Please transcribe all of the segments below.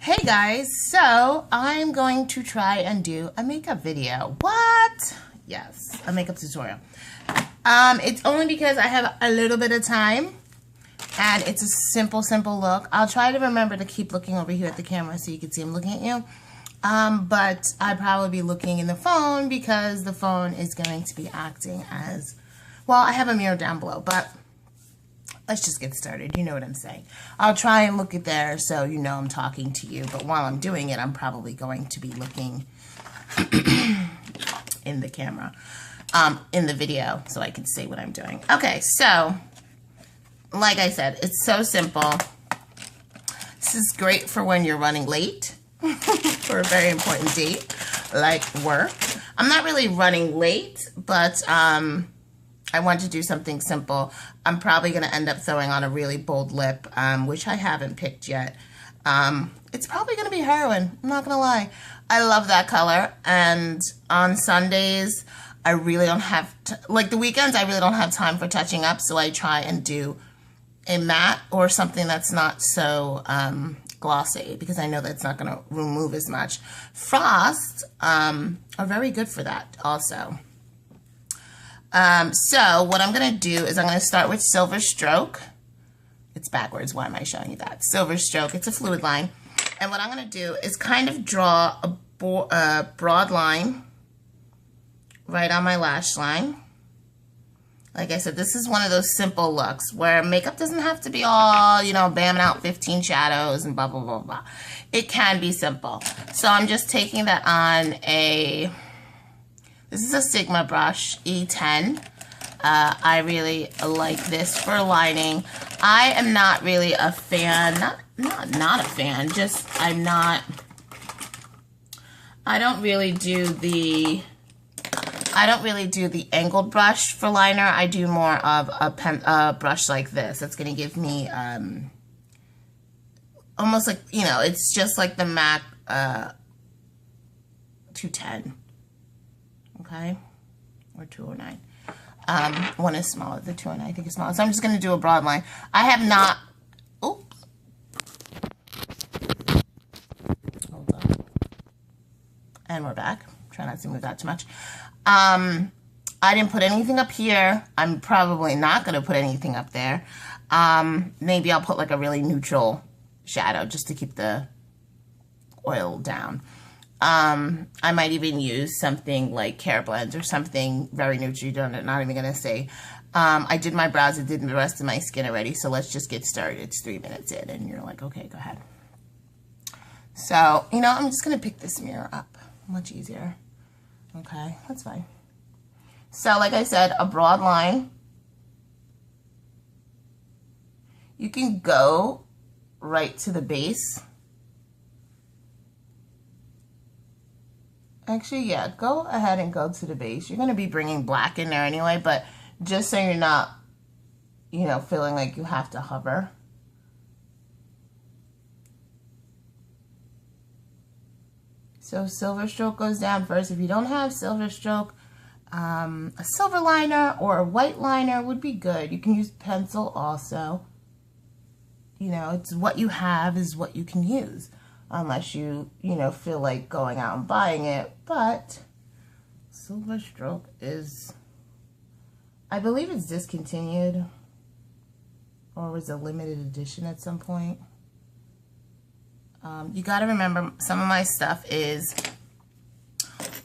Hey guys, so I'm going to try and do a makeup video. What? Yes, a makeup tutorial. It's only because I have a little bit of time and it's a simple look. I'll try to remember to keep looking over here at the camera so you can see I'm looking at you. But I'd probably be looking in the phone because the phone is going to be acting as, well, I have a mirror down below, but let's just get started. You know what I'm saying. I'll try and look at there so you know I'm talking to you, but while I'm doing it, I'm probably going to be looking in the camera, in the video, so I can see what I'm doing. Okay, so, like I said, it's so simple. This is great for when you're running late for a very important date, like work. I'm not really running late, but I want to do something simple. I'm probably going to end up throwing on a really bold lip, which I haven't picked yet. It's probably going to be heroin. I'm not going to lie. I love that color. And on Sundays, I really don't have, like the weekends, I really don't have time for touching up. So I try and do a matte or something that's not so glossy because I know that's not going to remove as much. Frosts are very good for that also. So what I'm going to do is I'm going to start with Silver Stroke. It's backwards. Why am I showing you that? Silver Stroke. It's a fluid line. And what I'm going to do is kind of draw a broad line right on my lash line. Like I said, this is one of those simple looks where makeup doesn't have to be all, you know, bamming out 15 shadows and blah, blah, blah, blah. It can be simple. So I'm just taking that on a... This is a Sigma brush, E10. I really like this for lining. I am not really a fan, not a fan, just I don't really do the angled brush for liner. I do more of a brush like this. It's going to give me almost like, you know, it's just like the MAC 210. Okay, or 209. One is smaller. The 209 I think is smaller. So I'm just going to do a broad line. I have not. Oops. Hold on. And we're back. Try not to move that too much. I didn't put anything up here. I'm probably not going to put anything up there. Maybe I'll put like a really neutral shadow just to keep the oil down. I might even use something like Care Blends or something very neutral. Not even going to say. I did my brows. I did the rest of my skin already. So let's just get started. It's 3 minutes in and you're like, okay, go ahead. So, you know, I'm just going to pick this mirror up. Much easier. Okay, that's fine. So like I said, a broad line. You can go right to the base. Actually, yeah, go ahead and go to the base. You're going to be bringing black in there anyway, but just so you're not, you know, feeling like you have to hover. So Silver Stroke goes down first. If you don't have Silver Stroke, a silver liner or a white liner would be good. You can use pencil also. You know, it's what you have is what you can use. Unless you know, feel like going out and buying it. But Silver Stroke is, I believe it's discontinued. Or was a limited edition at some point. You got to remember, some of my stuff is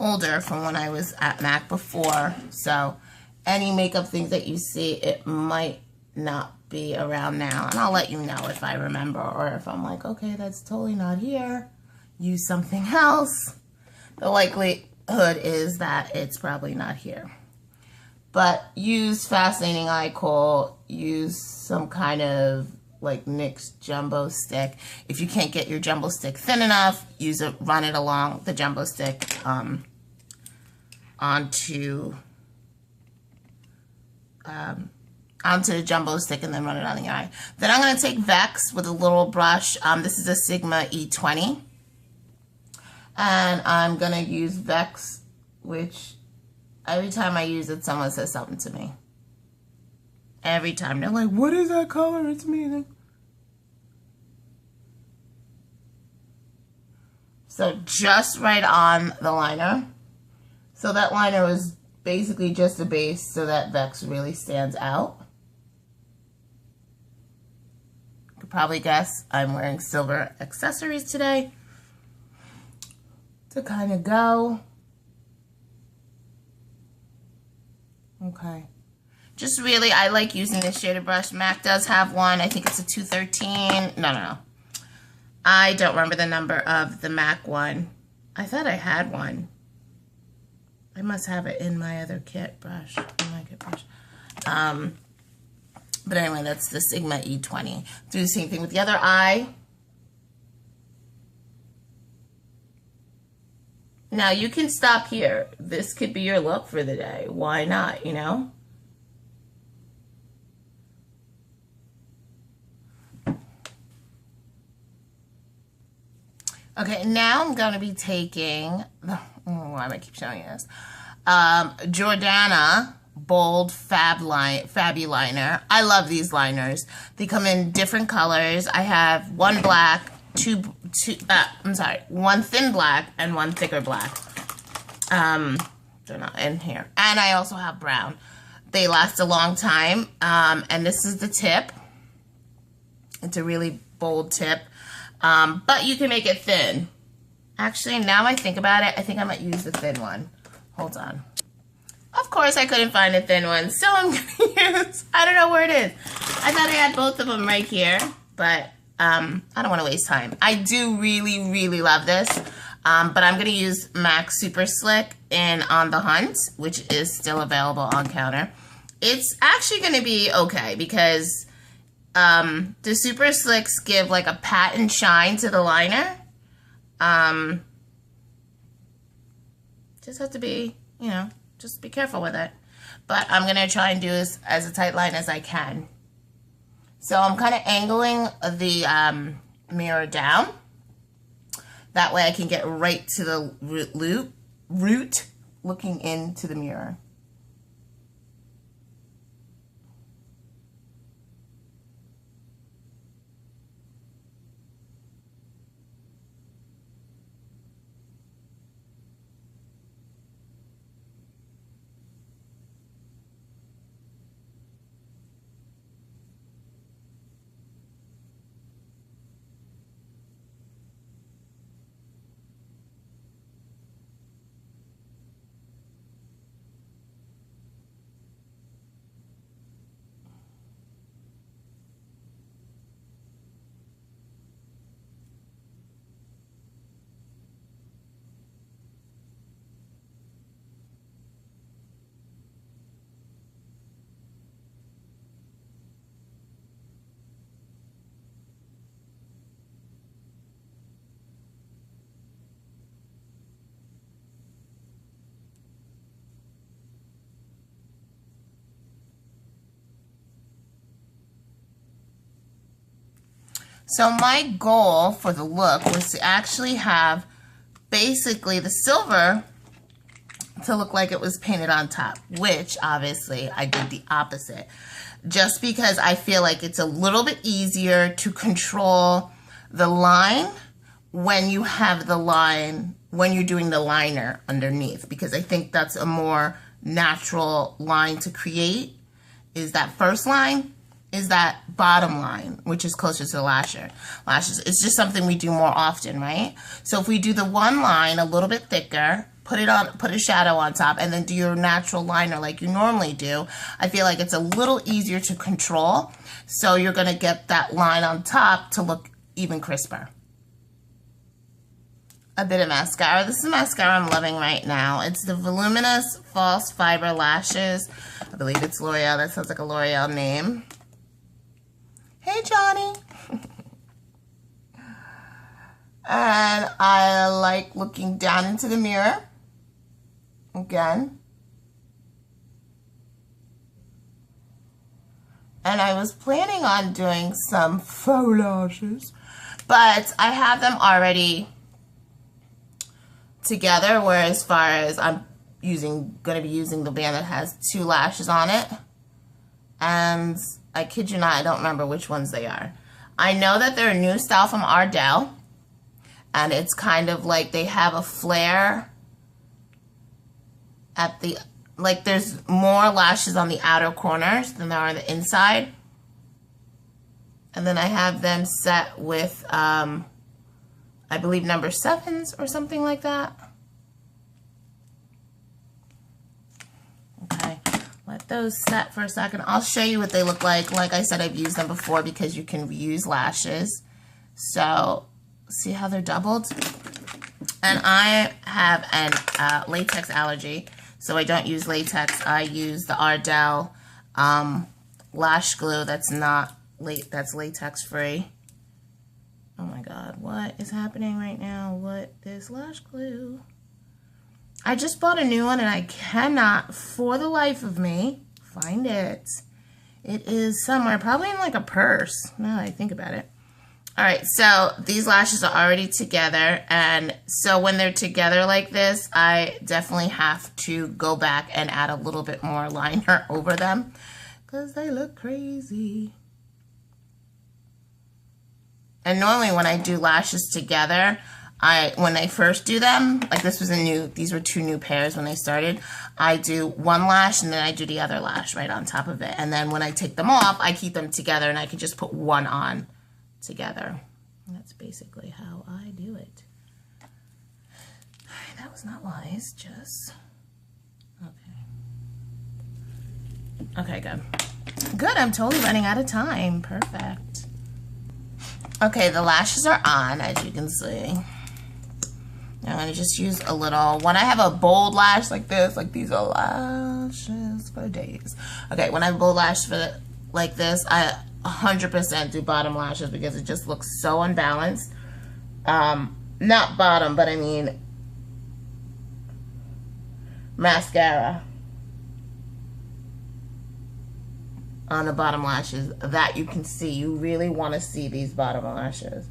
older from when I was at MAC before. So any makeup things that you see, it might not be around now, and I'll let you know if I remember, or if I'm like, okay, that's totally not here, use something else. The likelihood is that it's probably not here. But use Fascinating Eye Kohl, use some kind of like NYX jumbo stick. If you can't get your jumbo stick thin enough, use it, run it along the jumbo stick onto the jumbo stick and then run it on the eye. Then I'm going to take Vex with a little brush. This is a Sigma E20. And I'm going to use Vex, which every time I use it, someone says something to me. Every time. They're like, what is that color? It's amazing. So just right on the liner. So that liner was basically just a base so that Vex really stands out. You could probably guess I'm wearing silver accessories today to kind of go. Okay. Just really, I like using this shaded brush. MAC does have one. I think it's a 213. No. I don't remember the number of the MAC one. I thought I had one. I must have it in my other kit brush. But anyway, that's the Sigma E20. Do the same thing with the other eye. Now you can stop here. This could be your look for the day. Why not, you know? Okay, now I'm going to be taking, why do I keep showing you this? Jordana Bold Fabi Liner. I love these liners. They come in different colors. I have one black, one thin black and one thicker black. They're not in here. And I also have brown. They last a long time. And this is the tip. It's a really bold tip. But you can make it thin. Actually, now I think about it, I think I might use the thin one. Hold on. Of course, I couldn't find a thin one, so I'm going to use, I don't know where it is. I thought I had both of them right here, but I don't want to waste time. I do really, really love this, but I'm going to use MAC Super Slick in On the Hunt, which is still available on counter. It's actually going to be okay because the Super Slicks give like a pat and shine to the liner. Just have to be, you know, just be careful with it. But I'm going to try and do this as a tight line as I can. So I'm kind of angling the mirror down. That way I can get right to the root looking into the mirror. So my goal for the look was to actually have basically the silver to look like it was painted on top, which obviously I did the opposite. Just because I feel like it's a little bit easier to control the line when you have the line, when you're doing the liner underneath, because I think that's a more natural line to create, is that first line, is that bottom line, which is closer to the lashes. It's just something we do more often, right? So if we do the one line a little bit thicker, put a shadow on top, and then do your natural liner like you normally do, I feel like it's a little easier to control. So you're gonna get that line on top to look even crisper. A bit of mascara. This is the mascara I'm loving right now. It's the Voluminous False Fiber Lashes. I believe it's L'Oreal. That sounds like a L'Oreal name. Hey, Johnny. And I like looking down into the mirror. Again. And I was planning on doing some faux lashes, but I have them already together, where as far as I'm going to be using the band that has 2 lashes on it. And I kid you not, I don't remember which ones they are. I know that they're a new style from Ardell, And it's kind of like they have a flare at the, like there's more lashes on the outer corners than there are on the inside. And then I have them set with, I believe number 7s or something like that. Okay, let those set for a second. I'll show you what they look like. Like I said, I've used them before because you can reuse lashes. So, see how they're doubled? And I have an latex allergy, so I don't use latex. I use the Ardell lash glue that's that's latex free. Oh my God, what is happening right now with this lash glue? I just bought a new one and I cannot, for the life of me, find it. It is somewhere, probably in like a purse, now that I think about it. All right, so these lashes are already together, and so when they're together like this, I definitely have to go back and add a little bit more liner over them because they look crazy. And normally when I do lashes together, when I first do them, like these were 2 new pairs when I started, I do one lash and then I do the other lash right on top of it. And then when I take them off, I keep them together and I can just put one on together. And that's basically how I do it. All right, that was not wise, just, okay. Okay, good. Good, I'm totally running out of time. Perfect. Okay, the lashes are on, as you can see. I'm going to just use a little, when I have a bold lash like this, like these are lashes for days. Okay, when I have a bold lash like this, I 100% do bottom lashes because it just looks so unbalanced. Not bottom, but I mean mascara on the bottom lashes. That you can see. You really want to see these bottom lashes.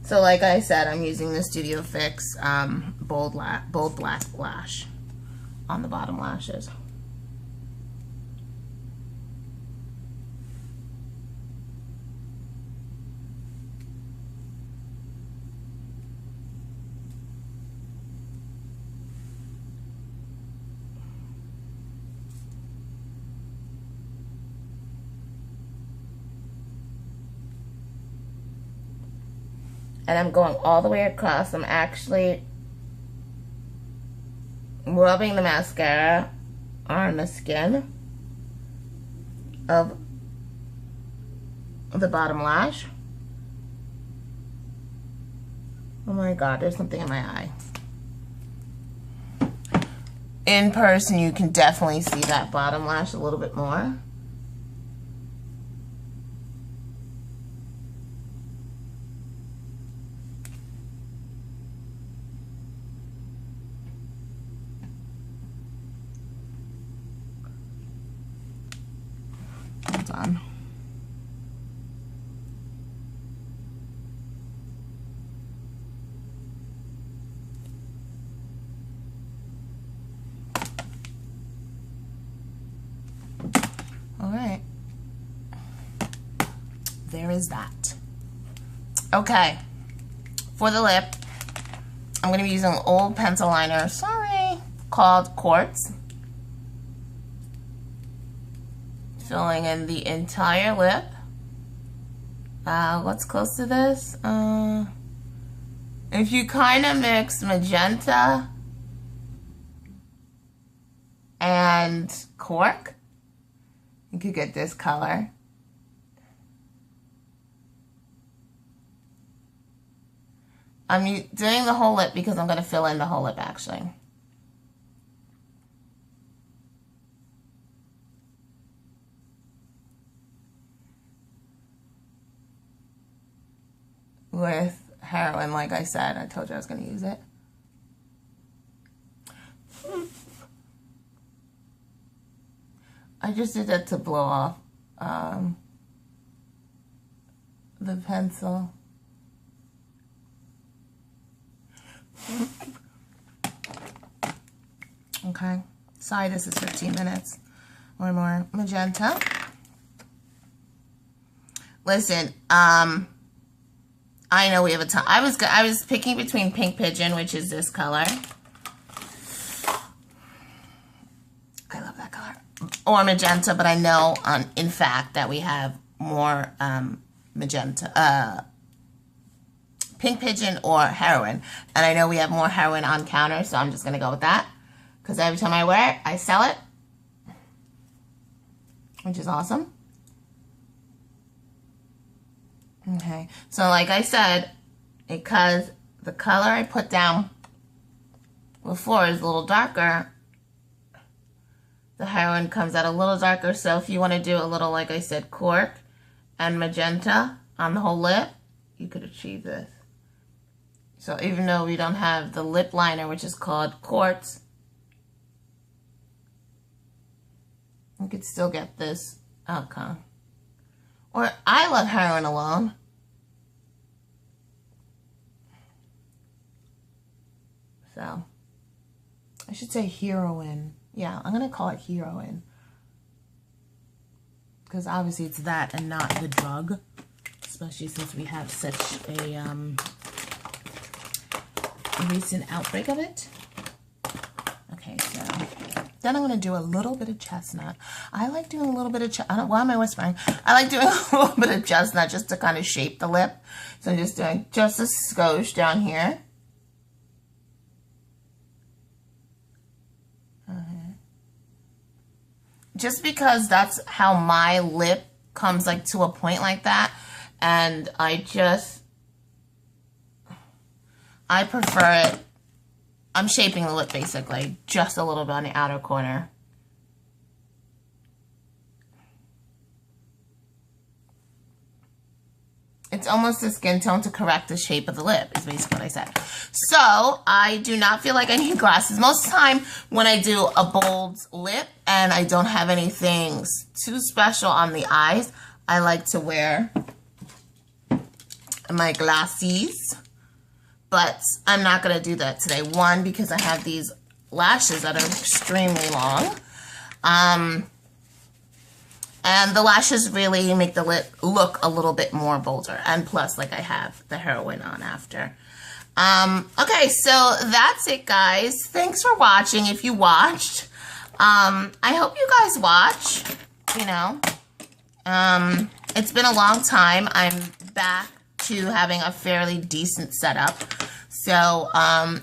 So like I said, I'm using the Studio Fix bold black lash on the bottom lashes. And I'm going all the way across. I'm actually rubbing the mascara on the skin of the bottom lash. Oh my God, there's something in my eye. In person, you can definitely see that bottom lash a little bit more. On. All right, there is that. Okay, for the lip, I'm going to be using an old pencil liner, called Quartz. Filling in the entire lip. What's close to this? If you kind of mix magenta and cork, you could get this color. I'm doing the whole lip because I'm going to fill in the whole lip actually. With heroin, like I said, I told you I was going to use it. I just did that to blow off the pencil. Okay, sorry this is 15 minutes or more. Magenta. Listen, I know we have a ton. I was picking between Pink Pigeon, which is this color. I love that color. Or magenta, but I know in fact that we have more magenta, Pink Pigeon or Heroin. And I know we have more Heroin on counter, so I'm just going to go with that. Because every time I wear it, I sell it. Which is awesome. Okay, so like I said, because the color I put down before is a little darker, the Heroin comes out a little darker. So if you want to do a little, like I said, cork and magenta on the whole lip, you could achieve this. So even though we don't have the lip liner, which is called Quartz, you could still get this outcome. Or I love Heroin alone. So I should say Heroine. Yeah, I'm going to call it Heroine. Because obviously it's that and not the drug. Especially since we have such a recent outbreak of it. Okay, so then I'm going to do a little bit of chestnut. I like doing a little bit of why am I whispering? I like doing a little bit of chestnut just to kind of shape the lip. So I'm just doing just a skosh down here. Just because that's how my lip comes like to a point like that. And I prefer it. I'm shaping the lip basically just a little bit on the outer corner. It's almost a skin tone to correct the shape of the lip is basically what I said. So I do not feel like I need glasses. Most of the time when I do a bold lip and I don't have anything too special on the eyes, I like to wear my glasses. But I'm not going to do that today. One, because I have these lashes that are extremely long. And the lashes really make the lip look a little bit more bolder. And plus, like, I have the Heroin on after. Okay, so that's it, guys. Thanks for watching, if you watched. I hope you guys watch, you know. It's been a long time. I'm back to having a fairly decent setup. So, all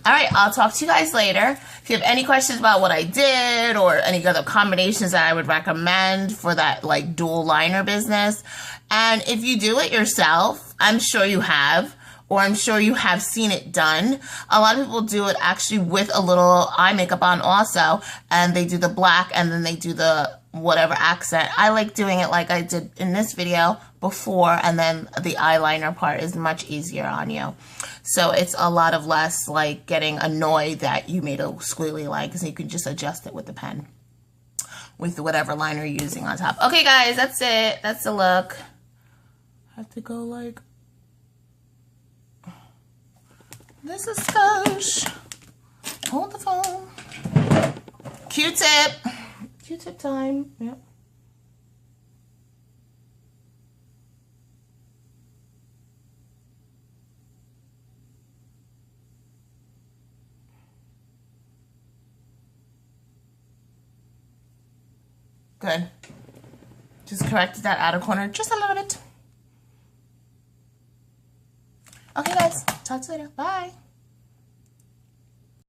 right, I'll talk to you guys later. If you have any questions about what I did or any other combinations that I would recommend for that, like, dual liner business. And if you do it yourself, I'm sure you have, or I'm sure you have seen it done. A lot of people do it actually with a little eye makeup on also, and they do the black and then they do the whatever accent. I like doing it like I did in this video before, and then the eyeliner part is much easier on you. So it's a lot of less like getting annoyed that you made a squiggly line, because you can just adjust it with the pen, with whatever liner you're using on top. Okay, guys, that's it. That's the look. I have to go like this is skosh. Hold the phone. Q-tip. Q-tip time. Yep. Good. Just corrected that outer corner just a little bit. Okay, guys. Talk to you later. Bye.